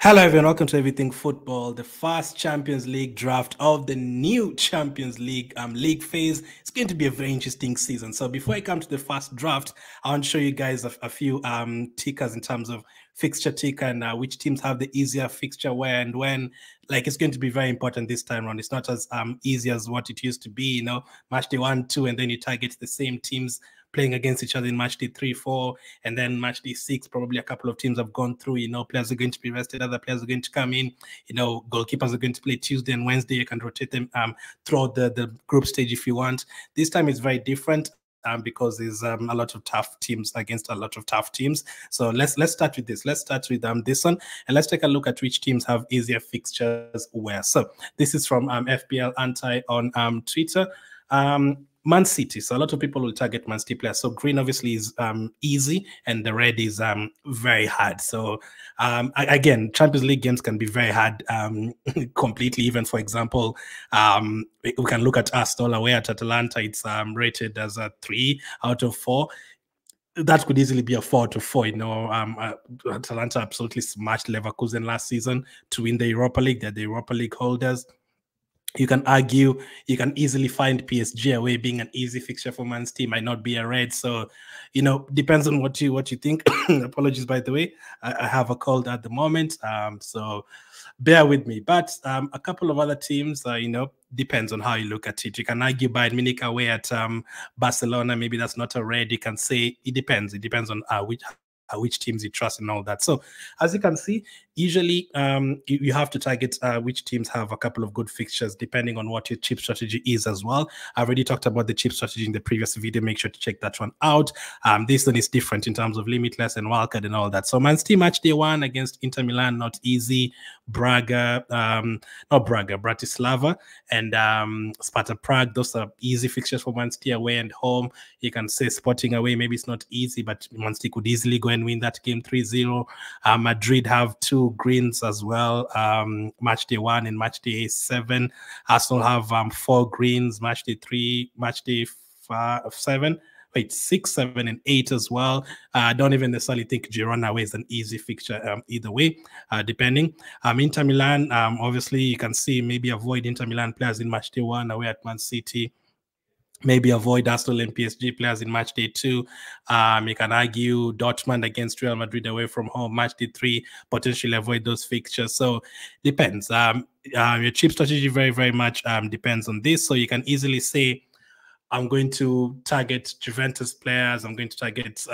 Hello everyone, welcome to Everything Football, the first Champions League draft of the new Champions League league phase. It's going to be a very interesting season. So before I come to the first draft, I want to show you guys a few tickers in terms of fixture ticker and which teams have the easier fixture where and when. Like, it's going to be very important this time around. It's not as easy as what it used to be, you know, match day 1, 2, and then you target the same teams playing against each other in match day 3, 4, and then match day 6. Probably a couple of teams have gone through, you know, players are going to be rested, other players are going to come in, you know, goalkeepers are going to play Tuesday and Wednesday. You can rotate them throughout the group stage if you want. This time is very different. Because there's a lot of tough teams against a lot of tough teams. So let's start with this. Let's start with this one, and let's take a look at which teams have easier fixtures where. So this is from FBL Anti on Twitter. Man City. So a lot of people will target Man City players. So green obviously is easy, and the red is very hard. So again, Champions League games can be very hard completely. Even for example, we can look at Arsenal away at Atalanta. It's rated as a 3 out of 4. That could easily be a 4 out of 4. You know, Atalanta absolutely smashed Leverkusen last season to win the Europa League. They're the Europa League holders. You can argue, you can easily find PSG away being an easy fixture for Man City, might not be a red. So, you know, depends on what you think. Apologies, by the way. I have a cold at the moment, so bear with me. But a couple of other teams, you know, depends on how you look at it. You can argue Bayern Munich away at Barcelona. Maybe that's not a red. You can say it depends. It depends on which teams you trust and all that. So as you can see, usually you have to target which teams have a couple of good fixtures depending on what your chip strategy is as well. I've already talked about the chip strategy in the previous video. Make sure to check that one out. This one is different in terms of limitless and wildcard and all that. So Man City match day 1 against Inter Milan, not easy. Braga, not Braga, Bratislava and Sparta Prague. Those are easy fixtures for Man City away and home. You can say Sporting away, maybe it's not easy, but Man City could easily go and win that game 3-0. Madrid have 2 greens as well, match day 1 and match day 7. Arsenal have 4 greens, match day 3, match day 7. Wait, 6, 7, and 8 as well. I don't even necessarily think Girona away is an easy fixture either way, depending. Inter Milan, obviously, you can see maybe avoid Inter Milan players in match day 1 away at Man City. Maybe avoid Arsenal and PSG players in match day 2. You can argue Dortmund against Real Madrid away from home, match day 3, potentially avoid those fixtures. So depends. Your chip strategy very, very much depends on this. So you can easily say, I'm going to target Juventus players. I'm going to target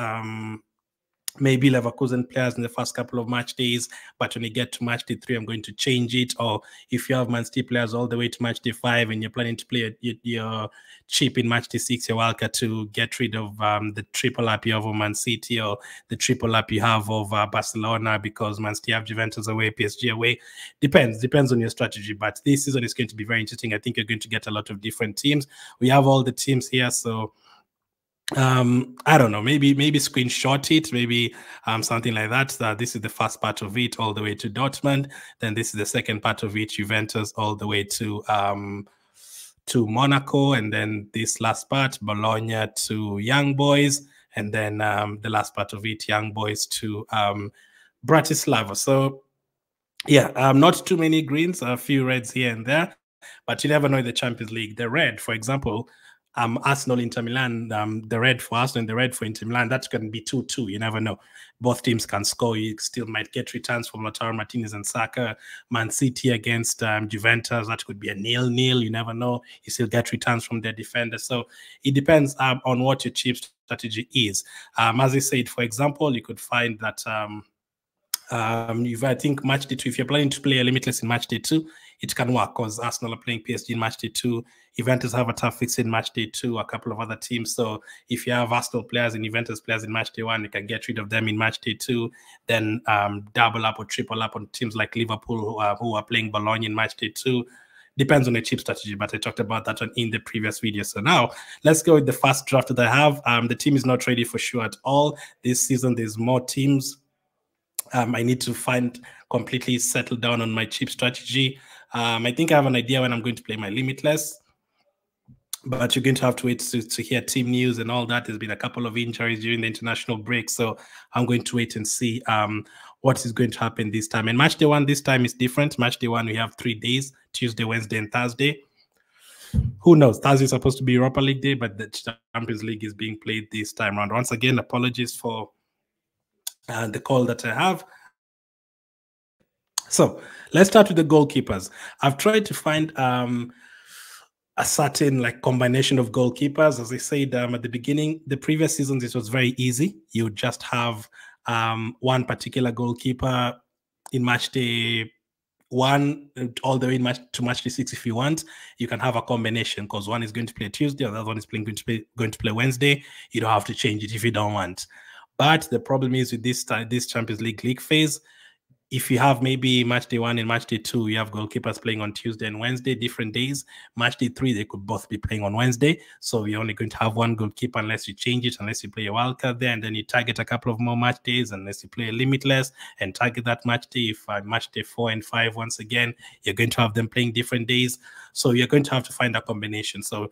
maybe Leverkusen players in the first couple of match days, but when you get to match day 3, I'm going to change it. Or if you have Man City players all the way to match day 5 and you're planning to play your chip in match day 6, your wildcard to get rid of the triple up you have of Man City or the triple up you have of Barcelona because Man City have Juventus away, PSG away. Depends on your strategy, but this season is going to be very interesting. I think you're going to get a lot of different teams. We have all the teams here, so I don't know, maybe screenshot it, maybe something like that. This is the first part of it all the way to Dortmund, then this is the second part of it, Juventus all the way to Monaco, and then this last part, Bologna to Young Boys, and then the last part of it, Young Boys to Bratislava. So yeah, not too many greens, a few reds here and there, but you never know in the Champions League. The red, for example, Arsenal, Inter Milan, the red for Arsenal and the red for Inter Milan, that's going to be 2-2. You never know. Both teams can score. You still might get returns from Lautaro Martinez and Saka. Man City against Juventus, that could be a 0-0. You never know. You still get returns from their defenders. So it depends on what your chip strategy is. As I said, for example, you could find that if I think match day 2, if you're planning to play a limitless in match day 2, it can work because Arsenal are playing PSG in match day 2. Juventus have a tough fix in match day 2, a couple of other teams. So if you have Arsenal players and Juventus players in match day 1, you can get rid of them in match day 2, then double up or triple up on teams like Liverpool who are playing Bologna in match day 2. Depends on the chip strategy, but I talked about that one in the previous video. So now let's go with the first draft that I have. The team is not ready for sure at all. This season, there's more teams. I need to completely settle down on my chip strategy. I think I have an idea when I'm going to play my limitless, but you're going to have to wait to hear team news and all that. There's been a couple of injuries during the international break, so I'm going to wait and see what is going to happen this time. And match day one this time is different. Match day one, we have 3 days, Tuesday, Wednesday, and Thursday. Who knows? Thursday is supposed to be Europa League day, but the Champions League is being played this time around. Once again, apologies for the call that I have. So let's start with the goalkeepers. I've tried to find a certain like combination of goalkeepers. As I said at the beginning, the previous seasons, it was very easy. You just have one particular goalkeeper in match day one all the way to match day 6 if you want. You can have a combination because one is going to play Tuesday, the other one is going to play Wednesday. You don't have to change it if you don't want. But the problem is with this Champions League phase, if you have maybe match day one and match day two, you have goalkeepers playing on Tuesday and Wednesday, different days. Match day three, they could both be playing on Wednesday. So you're only going to have one goalkeeper unless you change it, unless you play a wild card there, and then you target a couple of more match days, unless you play a limitless and target that match day. If match day 4 and 5, once again, you're going to have them playing different days. So you're going to have to find a combination. So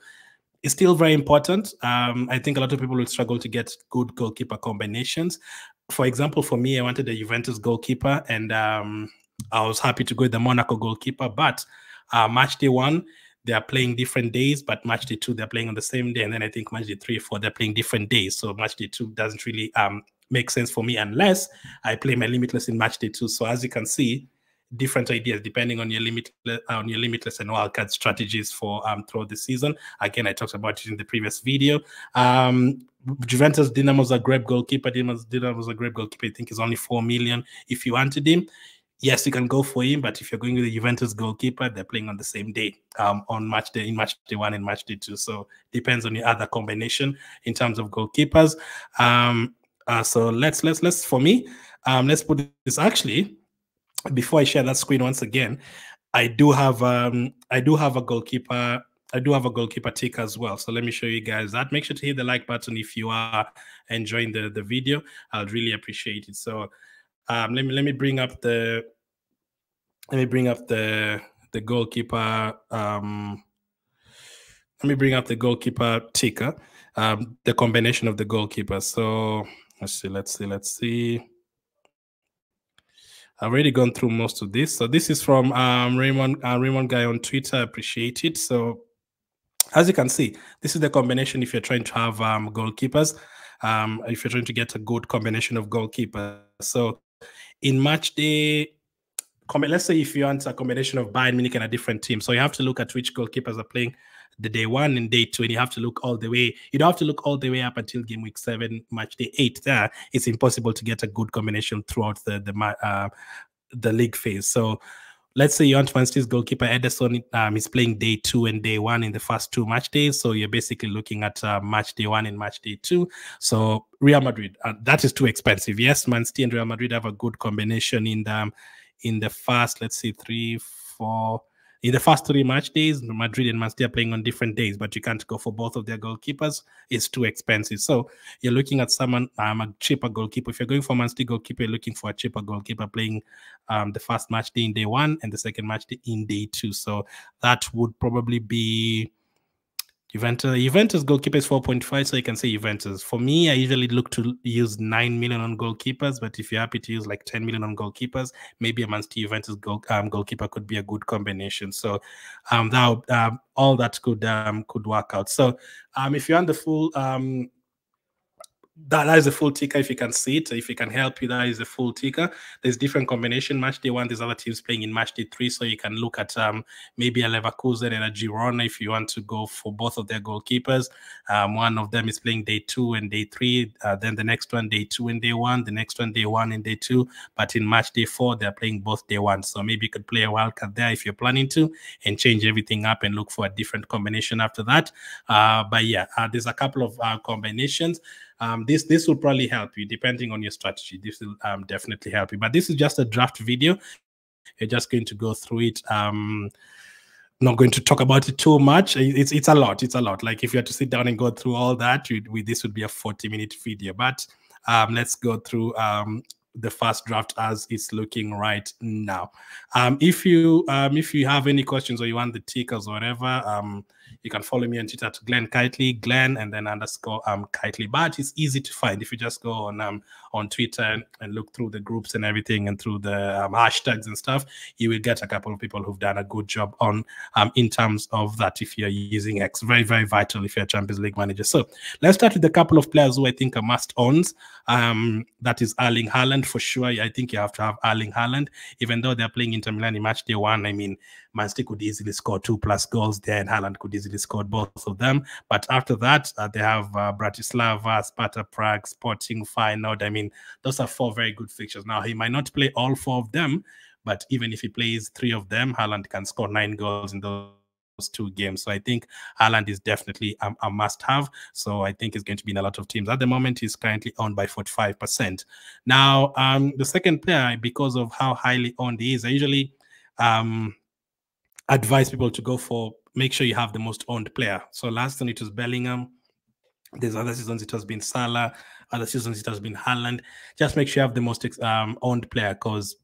it's still very important. I think a lot of people will struggle to get good goalkeeper combinations. For example, for me, I wanted a Juventus goalkeeper, and I was happy to go with the Monaco goalkeeper. But match day one, they are playing different days, but match day two, they're playing on the same day. And then I think match day 3 or 4, they're playing different days. So match day 2 doesn't really make sense for me unless I play my limitless in match day 2. So as you can see, different ideas depending on your limitless and wildcard strategies for throughout the season. Again, I talked about it in the previous video. Juventus Dinamo Zagreb goalkeeper. Dinamo Zagreb goalkeeper, I think, is only 4 million. If you wanted him, yes, you can go for him. But if you're going with the Juventus goalkeeper, they're playing on the same day on match day, in match day 1 and match day 2. So depends on your other combination in terms of goalkeepers. So let's for me, let's put this actually. Before I share that screen once again, I do have a goalkeeper. I do have a goalkeeper tick as well. So let me show you guys that. Make sure to hit the like button if you are enjoying the video. I'd really appreciate it. So let me bring up the goalkeeper. Let me bring up the goalkeeper ticker. The combination of the goalkeepers. So let's see. I've already gone through most of this. So this is from Raymond Guy on Twitter. I appreciate it. So as you can see, this is the combination if you're trying to have goalkeepers, if you're trying to get a good combination of goalkeepers. So in match day, let's say if you want a combination of Bayern Munich and a different team, so you have to look at which goalkeepers are playing the day 1 and day 2, and you have to look all the way. You don't have to look all the way up until game week 7, match day 8. There, it's impossible to get a good combination throughout the league phase. So let's say you want Man City's goalkeeper Ederson is playing day 2 and day 1 in the first 2 match days. So you're basically looking at match day 1 and match day 2. So Real Madrid, that is too expensive. Yes, Man City and Real Madrid have a good combination in the first, let's see, 3, 4. In the first 3 match days, Madrid and Man City are playing on different days, but you can't go for both of their goalkeepers. It's too expensive. So you're looking at someone, a cheaper goalkeeper. If you're going for Man City goalkeeper, you're looking for a cheaper goalkeeper playing the first match day in day 1 and the second match day in day 2. So that would probably be Juventus goalkeeper is 4.5, so you can say Juventus. For me, I usually look to use 9 million on goalkeepers, but if you're happy to use like 10 million on goalkeepers, maybe a Man City Juventus goalkeeper could be a good combination. So all that could work out. So if you're on the full that is a full ticker. If you can see it, if it can help you, that is a full ticker. There's different combination. Match day 1, there's other teams playing in match day 3, so you can look at maybe a Leverkusen and a Girona if you want to go for both of their goalkeepers. One of them is playing day 2 and day 3, then the next one day 2 and day 1, the next one day 1 and day 2. But in match day 4, they're playing both day 1. So maybe you could play a wildcard there if you're planning to, and change everything up and look for a different combination after that. But yeah, there's a couple of combinations. This will probably help you depending on your strategy. This will definitely help you. But this is just a draft video. You're just going to go through it. Not going to talk about it too much. It's a lot. It's a lot. Like if you had to sit down and go through all that, this would be a 40-minute video. But let's go through the first draft as it's looking right now. If you have any questions or you want the tickers or whatever, You can follow me on Twitter at Glenn Kitely, Glenn, and then underscore Kitely. But it's easy to find if you just go on Twitter and look through the groups and everything and through the hashtags and stuff. You will get a couple of people who've done a good job on in terms of that. If you're using X, very, very vital if you're a Champions League manager. So let's start with a couple of players who I think are must-ons. That is Erling Haaland for sure. I think you have to have Erling Haaland, even though they're playing Inter Milan in match day 1. I mean, Man City could easily score 2+ goals there, and Haaland could easily score both of them. But after that, they have Bratislava, Sparta Prague, Sporting, Feyenoord. I mean, those are 4 very good fixtures. Now, he might not play all 4 of them, but even if he plays 3 of them, Haaland can score 9 goals in those 2 games. So I think Haaland is definitely a must-have. So I think he's going to be in a lot of teams. At the moment, he's currently owned by 45%. Now, the second player, because of how highly owned he is, I usually advise people to go for, make sure you have the most owned player. So last time it was Bellingham. There's other seasons it has been Salah. Other seasons it has been Haaland. Just make sure you have the most owned player, because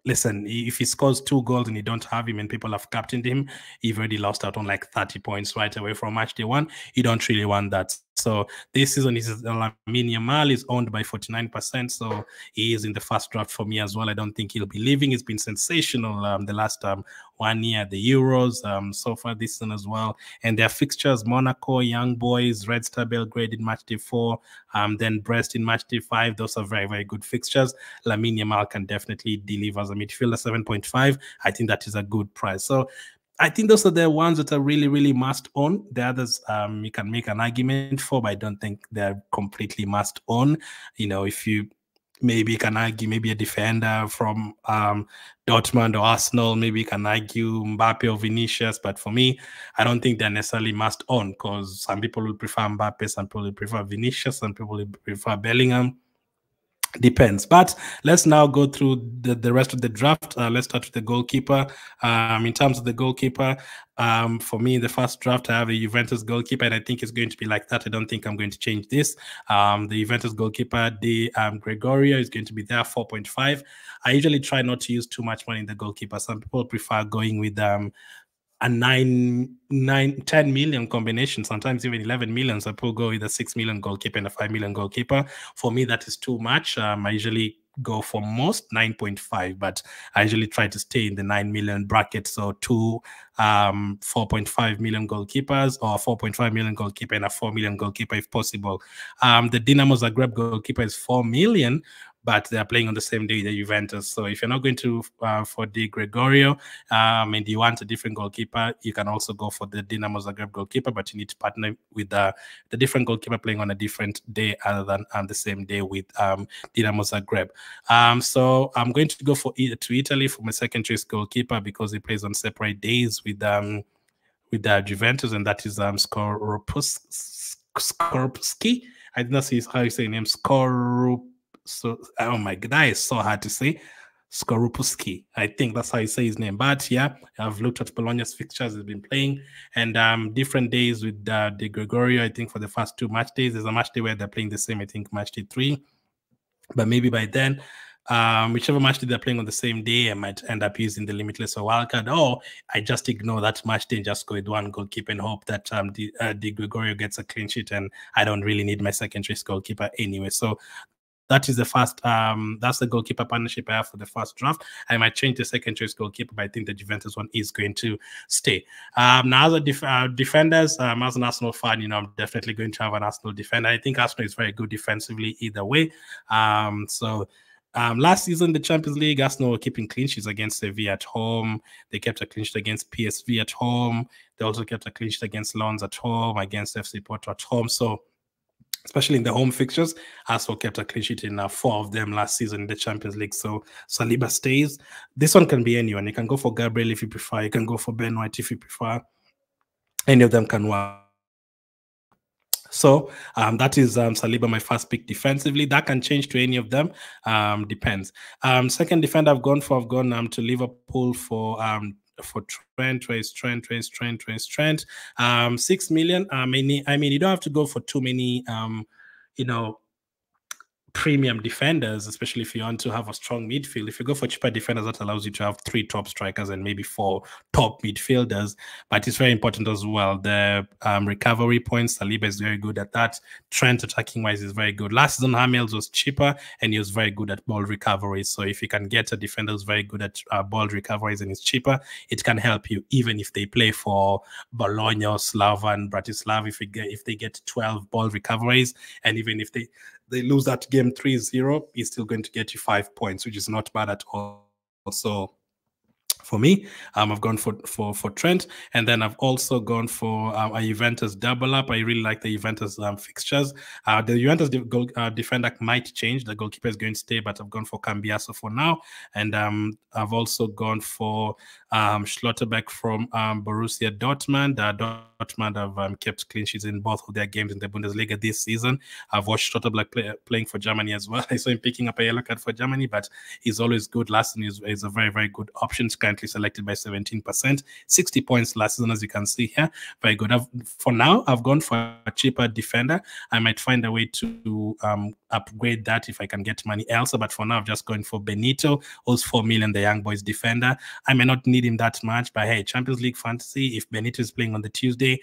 listen, if he scores 2 goals and you don't have him and people have captained him, you've already lost out on like 30 points right away from match day 1. You don't really want that. So this season, Lamine Yamal is owned by 49%. So he is in the first draft for me as well. I don't think he'll be leaving. He's been sensational the last 1 year, the Euros, so far this season as well. And their fixtures: Monaco, Young Boys, Red Star Belgrade in match day 4, then Brest in match day 5. Those are very, very good fixtures. Lamine Yamal can definitely deliver as a midfielder. 7.5. I think that is a good price. So I think those are the ones that are really, really must own. The others you can make an argument for, but I don't think they're completely must own. You know, if you maybe can argue maybe a defender from Dortmund or Arsenal, maybe you can argue Mbappe or Vinicius, but for me, I don't think they're necessarily must own, because some people will prefer Mbappe, some people will prefer Vinicius, some people will prefer Bellingham. Depends. But let's now go through the rest of the draft. Let's start with the goalkeeper. In terms of the goalkeeper, for me, in the first draft, I have a Juventus goalkeeper, and I think it's going to be like that. I don't think I'm going to change this. The Juventus goalkeeper, Gregorio, is going to be there, 4.5. I usually try not to use too much money in the goalkeeper. Some people prefer going with a 10 million combination, sometimes even 11 million. So people go with a 6 million goalkeeper and a 5 million goalkeeper. For me, that is too much. I usually go for most 9.5, but I usually try to stay in the 9 million bracket. So 4.5 million goalkeepers, or 4.5 million goalkeeper and a 4 million goalkeeper if possible. The Dinamo Zagreb goalkeeper is 4 million, but they're playing on the same day, the Juventus. So if you're not going to for Di Gregorio and you want a different goalkeeper, you can also go for the Dinamo Zagreb goalkeeper, but you need to partner with the different goalkeeper playing on a different day other than on the same day with Dinamo Zagreb. So I'm going to go to Italy for my second choice goalkeeper, because he plays on separate days with Juventus, and that is Skorupski. I did not see how you say his name. So, oh my God, that is so hard to say. Skorupski, I think that's how you say his name. But yeah, I've looked at Bologna's fixtures. He's been playing, and different days with Di Gregorio. I think for the first 2 match days, there's a match day where they're playing the same. I think match day 3, but maybe by then, whichever match day they're playing on the same day, I might end up using the limitless or wildcard, or I just ignore that match day and just go with one goalkeeper and hope that Di Gregorio gets a clean sheet, and I don't really need my second choice goalkeeper anyway. So that is the first, that's the goalkeeper partnership I have for the first draft. I might change the second choice goalkeeper, but I think the Juventus one is going to stay. Now, as a defenders, as an Arsenal fan, you know, I'm definitely going to have an Arsenal defender. I think Arsenal is very good defensively either way. Last season, the Champions League, Arsenal were keeping clean sheets against Sevilla at home. They kept a clean sheet against PSV at home. They also kept a clean sheet against Lens at home, against FC Porto at home. So, especially in the home fixtures, Arsenal kept a clean sheet in 4 of them last season in the Champions League. So Saliba stays. This one can be anyone. You can go for Gabriel if you prefer. You can go for Ben White if you prefer. Any of them can work. So that is Saliba, my first pick defensively. That can change to any of them. Depends. Second defender I've gone to Liverpool for Trent. 6 million. I mean, you don't have to go for too many, premium defenders, especially if you want to have a strong midfield. If you go for cheaper defenders, that allows you to have 3 top strikers and maybe 4 top midfielders. But it's very important as well. The recovery points, Saliba is very good at that. Trent, attacking wise, is very good. Last season, Hamels was cheaper and he was very good at ball recoveries. So if you can get a defender who's very good at ball recoveries and it's cheaper, it can help you, even if they play for Bologna, Slavan, Bratislava. If they get 12 ball recoveries, and even if they lose that game 3-0, he's still going to get you 5 points, which is not bad at all. So for me, I've gone for Trent, and then I've also gone for a Juventus double up. I really like the Juventus fixtures. The Juventus defender might change. The goalkeeper is going to stay, but I've gone for Cambiaso for now, and I've also gone for Schlotterbeck from Borussia Dortmund. Dortmund have kept clean sheets in both of their games in the Bundesliga this season. I've watched Schlotterbeck playing for Germany as well. I saw him picking up a yellow card for Germany, but he's always good. Last season is a very, very good option. It's currently selected by 17%, 60 points last season, as you can see here. Very good. For now, I've gone for a cheaper defender. I might find a way to upgrade that if I can get money elsewhere, but for now, I've just gone for Benito, who's 4 million, the young boys defender. I may not need him that much, but hey, Champions League fantasy, if Benito is playing on the Tuesday,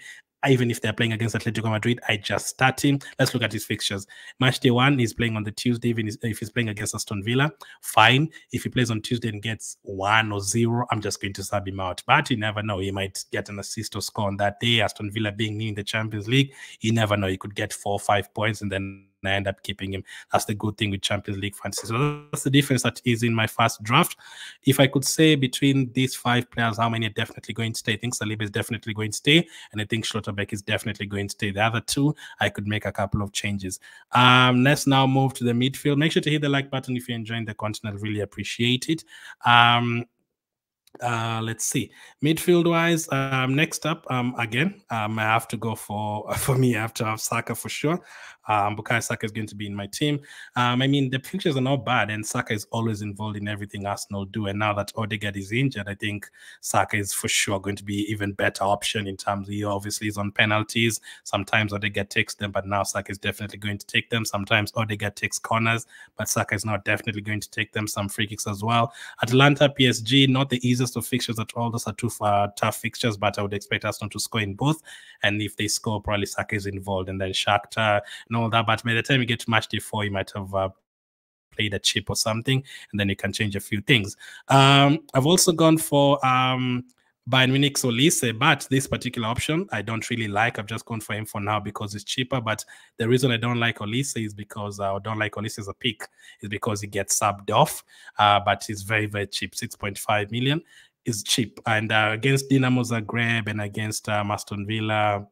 even if they're playing against Atletico Madrid, I just start him. Let's look at his fixtures. Match day 1, he's playing on the Tuesday. Even if he's playing against Aston Villa, fine. If he plays on Tuesday and gets 1 or 0, I'm just going to sub him out. But you never know. He might get an assist or score on that day. Aston Villa being new in the Champions League, you never know. He could get 4 or 5 points and then I end up keeping him. That's the good thing with Champions League fantasy. So that's the difference that is in my first draft. If I could say between these 5 players, how many are definitely going to stay, I think Saliba is definitely going to stay, and I think Schlotterbeck is definitely going to stay. The other 2, I could make a couple of changes. Let's now move to the midfield. Make sure to hit the like button if you're enjoying the content. I really appreciate it. Let's see, midfield wise, next up, again, I have to go for me, I have to have Saka for sure. Bukayo Saka is going to be in my team. I mean, the pictures are not bad, and Saka is always involved in everything Arsenal do. And now that Odegaard is injured, I think Saka is for sure going to be even better option in terms of, he obviously is on penalties. Sometimes Odegaard takes them, but now Saka is definitely going to take them. Sometimes Odegaard takes corners, but Saka is not definitely going to take them. Some free kicks as well. Atlanta, PSG, not the easiest of fixtures at all. Those are 2 tough fixtures, but I would expect Arsenal to score in both. And if they score, probably Saka is involved. And then Shakhtar and all that. But by the time you get to match day 4, you might have played a chip or something, and then you can change a few things. I've also gone for Bayern Munich's Olise, but this particular option I don't really like. I've just gone for him for now because it's cheaper. But the reason I don't like Olise is because I don't like Olise as a pick, is because he gets subbed off. But he's very, very cheap, 6.5 million. Is cheap, and against Dinamo Zagreb and against Aston Villa,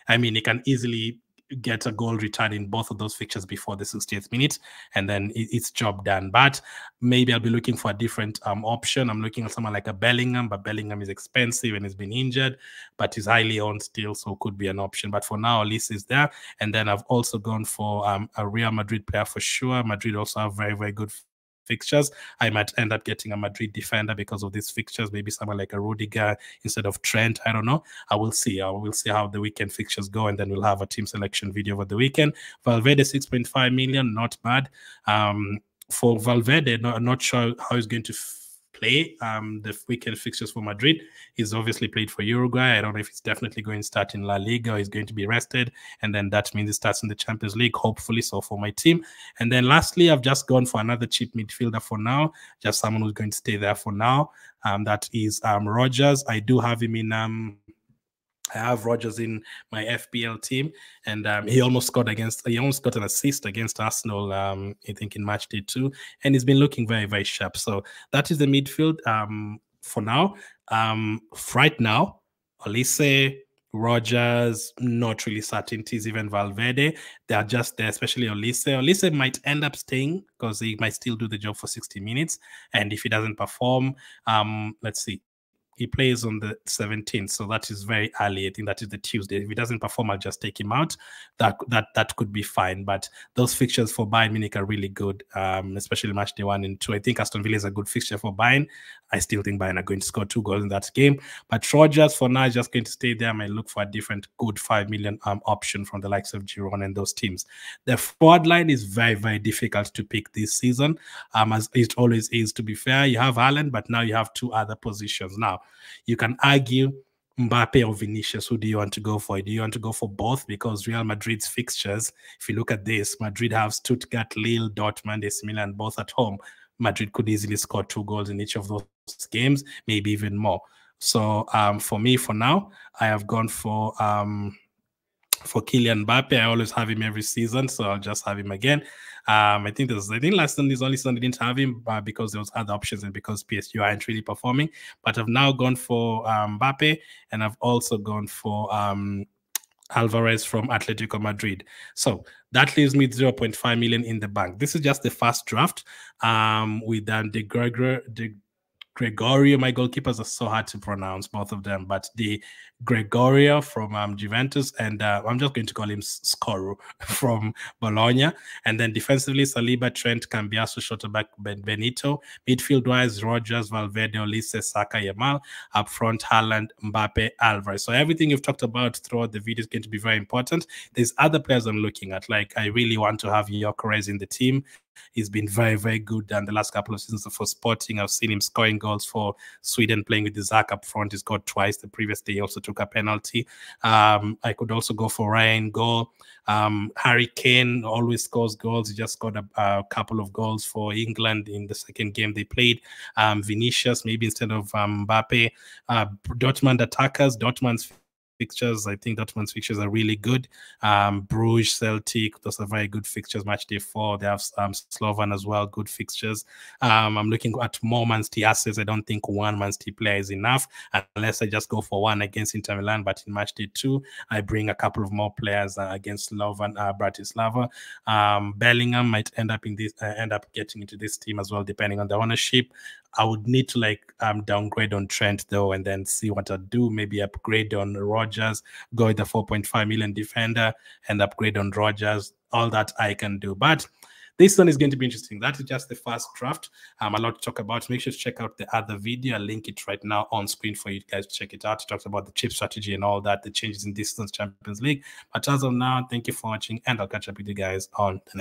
I mean, he can easily get a goal return in both of those fixtures before the 60th minute, and then it's job done. But maybe I'll be looking for a different option. I'm looking at someone like a Bellingham, but Bellingham is expensive and has been injured, but he's highly owned still, so could be an option. But for now, Olise is there. And then I've also gone for a Real Madrid player for sure. Madrid also have very, very good fixtures. I might end up getting a Madrid defender because of these fixtures, maybe someone like a Rudiger instead of Trent. I don't know. I will see. I will see how the weekend fixtures go, and then we'll have a team selection video over the weekend. Valverde, 6.5 million, not bad. For Valverde, I'm not sure how he's going to play the weekend fixtures for Madrid. He's obviously played for Uruguay. I don't know if he's definitely going to start in La Liga or he's going to be rested, and then that means he starts in the Champions League, hopefully, so for my team. And then lastly, I've just gone for another cheap midfielder for now, just someone who's going to stay there for now. That is Rogers. I do have him in I have Rogers in my FPL team, and he almost got an assist against Arsenal, I think in match day 2, and he's been looking very, very sharp. So that is the midfield for now. Right now, Olise, Rogers, not really certainties, even Valverde. They are just there, especially Olise. Olise might end up staying because he might still do the job for 60 minutes. And if he doesn't perform, let's see. He plays on the 17th, so that is very early. I think that is the Tuesday. If he doesn't perform, I'll just take him out. That could be fine. But those fixtures for Bayern Munich are really good, especially match day 1 and 2. I think Aston Villa is a good fixture for Bayern. I still think Bayern are going to score 2 goals in that game. But Rogers, for now, is just going to stay there. I might look for a different good 5 million option from the likes of Giron and those teams. The forward line is very, very difficult to pick this season, as it always is, to be fair. You have Haaland, but now you have 2 other positions. Now, you can argue Mbappe or Vinicius. Who do you want to go for? Do you want to go for both? Because Real Madrid's fixtures, if you look at this, Madrid have Stuttgart, Lille, Dortmund, AC Milan, both at home. Madrid could easily score 2 goals in each of those games, maybe even more. So for me, for now, I have gone for Kylian Mbappe. I always have him every season, so I'll just have him again. I think last season is only season I didn't have him because there was other options and because PSG aren't really performing. But I've now gone for Mbappe, and I've also gone for Alvarez from Atletico Madrid. So that leaves me 0.5 million in the bank. This is just the first draft. With Gregorio, my goalkeepers are so hard to pronounce, both of them, but the Gregorio from Juventus, and I'm just going to call him Scoro from Bologna. And then defensively, Saliba, Trent, Cambiaso, Shotterback, Benito. Midfield-wise, Rogers, Valverde, Olise, Saka, Yamal. Up front, Haaland, Mbappe, Alvarez. So everything you've talked about throughout the video is going to be very important. There's other players I'm looking at. Like, I really want to have Gyökeres in the team. He's been very, very good in the last couple of seasons for Sporting. I've seen him scoring goals for Sweden, playing with Isaac up front. He scored twice. The previous day, he also took a penalty. I could also go for Ryan goal. Harry Kane always scores goals. He just scored a couple of goals for England in the second game they played. Vinicius, maybe instead of Mbappe. Dortmund attackers. Dortmund's fixtures, I think Dortmund's fixtures are really good. Bruges, Celtic, those are very good fixtures. Match day 4, they have Slovan as well, good fixtures. I'm looking at more Man City assets. I don't think one Man City player is enough unless I just go for one against Inter Milan. But in match day 2, I bring a couple of more players against Slovan, Bratislava. Bellingham might end up getting into this team as well, depending on the ownership. I would need to downgrade on Trent though, and then see what I do. Maybe upgrade on Rogers, go with the 4.5 million defender, and upgrade on Rogers. All that I can do. But this one is going to be interesting. That is just the first draft. A lot to talk about. Make sure to check out the other video. I'll link it right now on screen for you guys to check it out. It talks about the chip strategy and all that, the changes in distance Champions League. But as of now, thank you for watching, and I'll catch up with you guys on the next.